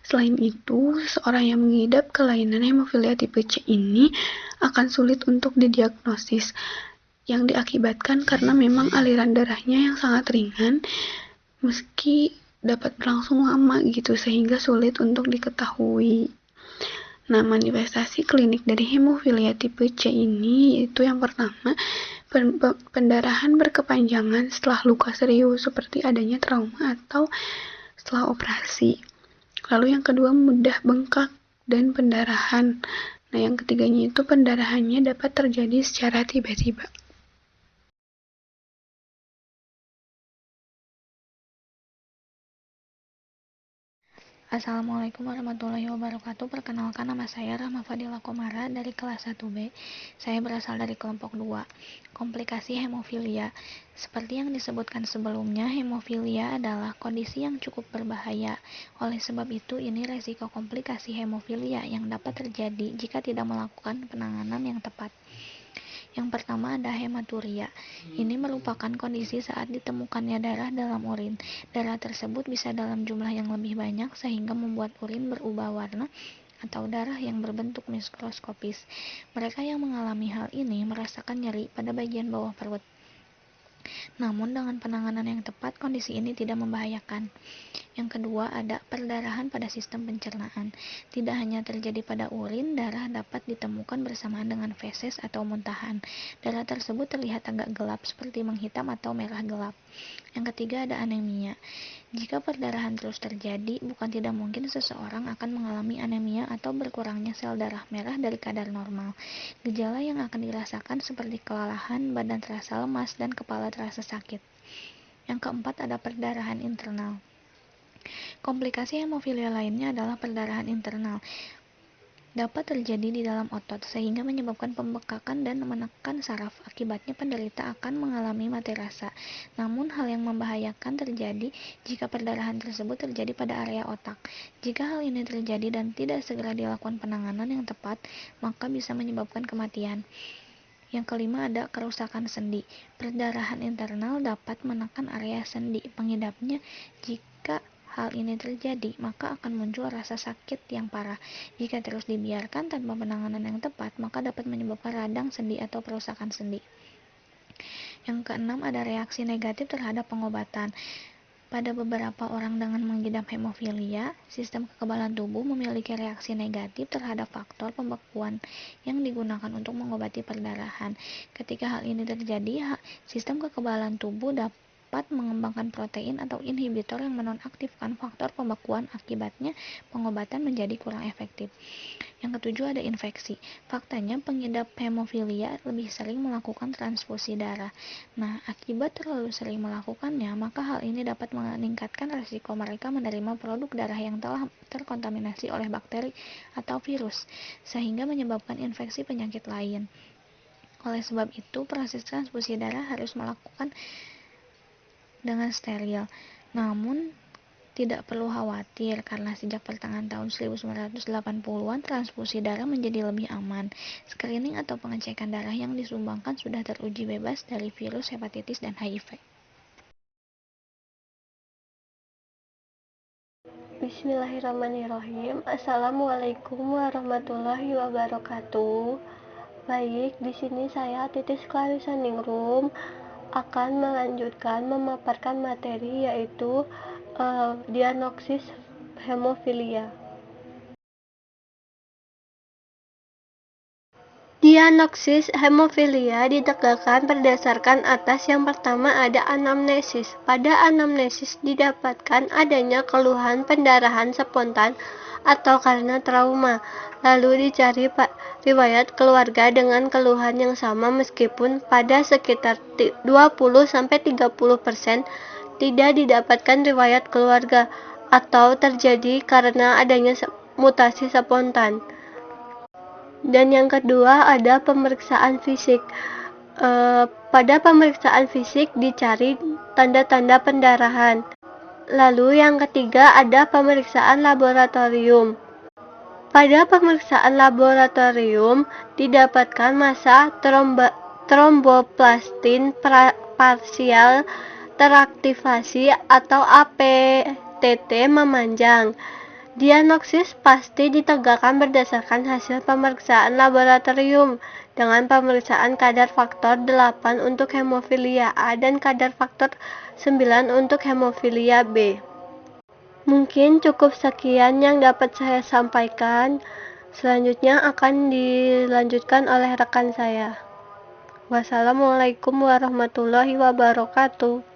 S6: Selain itu, seorang yang mengidap kelainan hemofilia tipe C ini akan sulit untuk didiagnosis, yang diakibatkan karena memang aliran darahnya yang sangat ringan, meski dapat berlangsung lama gitu, sehingga sulit untuk diketahui. Nah, manifestasi klinik dari hemofilia tipe C ini yaitu yang pertama, pendarahan berkepanjangan setelah luka serius seperti adanya trauma atau setelah operasi. Lalu yang kedua, mudah bengkak dan pendarahan. Nah, yang ketiganya itu pendarahannya dapat terjadi secara tiba-tiba.
S7: Assalamualaikum warahmatullahi wabarakatuh. Perkenalkan, nama saya Rahma Fadila Komara dari kelas 1B. Saya berasal dari kelompok 2. Komplikasi hemofilia. Seperti yang disebutkan sebelumnya, hemofilia adalah kondisi yang cukup berbahaya. Oleh sebab itu, ini resiko komplikasi hemofilia yang dapat terjadi jika tidak melakukan penanganan yang tepat. Yang pertama ada hematuria. Ini merupakan kondisi saat ditemukannya darah dalam urin. Darah tersebut bisa dalam jumlah yang lebih banyak sehingga membuat urin berubah warna atau darah yang berbentuk mikroskopis. Mereka yang mengalami hal ini merasakan nyeri pada bagian bawah perut. Namun dengan penanganan yang tepat, kondisi ini tidak membahayakan. Yang kedua ada perdarahan pada sistem pencernaan. Tidak hanya terjadi pada urin, darah dapat ditemukan bersamaan dengan feses atau muntahan. Darah tersebut terlihat agak gelap seperti menghitam atau merah gelap. Yang ketiga ada anemia. Jika perdarahan terus terjadi, bukan tidak mungkin seseorang akan mengalami anemia atau berkurangnya sel darah merah dari kadar normal. Gejala yang akan dirasakan seperti kelelahan, badan terasa lemas, dan kepala terasa sakit. Yang keempat ada perdarahan internal. Komplikasi hemofilia lainnya adalah perdarahan internal. Dapat terjadi di dalam otot sehingga menyebabkan pembekakan dan menekan saraf. Akibatnya penderita akan mengalami mati rasa. Namun hal yang membahayakan terjadi jika perdarahan tersebut terjadi pada area otak. Jika hal ini terjadi dan tidak segera dilakukan penanganan yang tepat, maka bisa menyebabkan kematian. Yang kelima ada kerusakan sendi. Perdarahan internal dapat menekan area sendi pengidapnya. Jika hal ini terjadi, maka akan muncul rasa sakit yang parah. Jika terus dibiarkan tanpa penanganan yang tepat, maka dapat menyebabkan radang sendi atau kerusakan sendi. Yang keenam ada reaksi negatif terhadap pengobatan. Pada beberapa orang dengan mengidap hemofilia, sistem kekebalan tubuh memiliki reaksi negatif terhadap faktor pembekuan yang digunakan untuk mengobati perdarahan. Ketika hal ini terjadi, sistem kekebalan tubuh dapat mengembangkan protein atau inhibitor yang menonaktifkan faktor pembekuan. Akibatnya, pengobatan menjadi kurang efektif. Yang ketujuh ada infeksi. Faktanya, pengidap hemofilia lebih sering melakukan transfusi darah. Nah, akibat terlalu sering melakukannya, maka hal ini dapat meningkatkan risiko mereka menerima produk darah yang telah terkontaminasi oleh bakteri atau virus, sehingga menyebabkan infeksi penyakit lain. Oleh sebab itu, proses transfusi darah harus melakukan dengan steril. Namun, tidak perlu khawatir karena sejak pertengahan tahun 1980-an transfusi darah menjadi lebih aman. Screening atau pengecekan darah yang disumbangkan sudah teruji bebas dari virus hepatitis dan HIV.
S8: Bismillahirrahmanirrahim. Assalamualaikum warahmatullahi wabarakatuh. Baik, di sini saya Titis Clarissa Ningrum akan melanjutkan memaparkan materi yaitu diagnosis hemofilia. Diagnosis hemofilia ditegakkan berdasarkan atas yang pertama ada anamnesis. Pada anamnesis didapatkan adanya keluhan pendarahan spontan atau karena trauma. Lalu dicari riwayat keluarga dengan keluhan yang sama meskipun pada sekitar 20-30% tidak didapatkan riwayat keluarga atau terjadi karena adanya mutasi spontan. Dan yang kedua ada pemeriksaan fisik. Pada pemeriksaan fisik dicari tanda-tanda pendarahan. Lalu yang ketiga ada pemeriksaan laboratorium. Pada pemeriksaan laboratorium didapatkan massa tromboplastin parsial teraktivasi atau APTT memanjang. Diagnosis pasti ditegakkan berdasarkan hasil pemeriksaan laboratorium dengan pemeriksaan kadar faktor 8 untuk hemofilia A dan kadar faktor 9 untuk hemofilia B. Mungkin cukup sekian yang dapat saya sampaikan. Selanjutnya akan dilanjutkan oleh rekan saya. Wassalamualaikum warahmatullahi wabarakatuh.